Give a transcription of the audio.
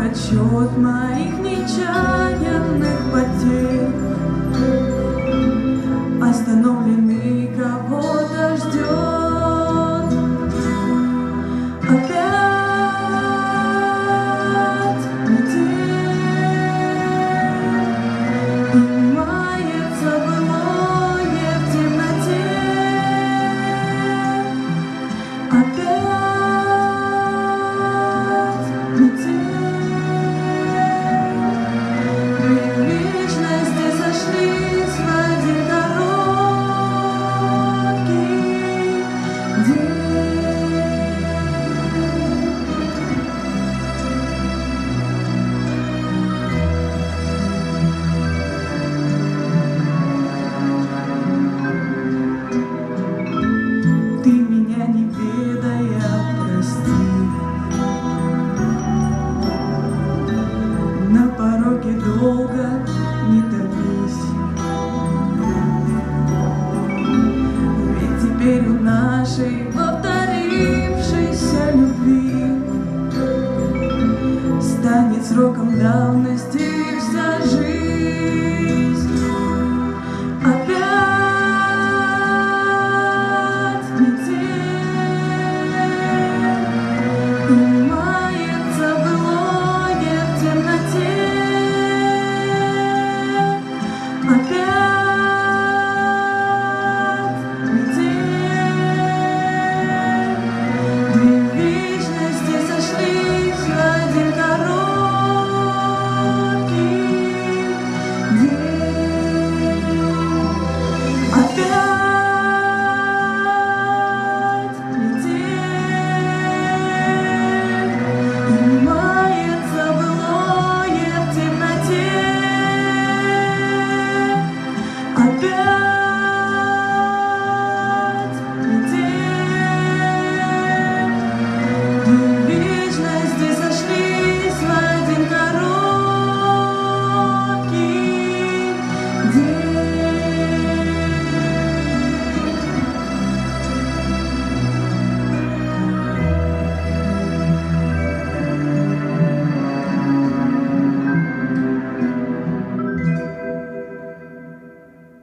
отчет моих нечаянных потерь. Остановленный кого-то ждет. Опять метель, и мается былое в темноте. Опять метель, мы в вечности сошлись в один короткий день. Ты меня не ведая прости, на пороге долго не томись, ведь теперь у нашей повторившейся любви станет сроком давности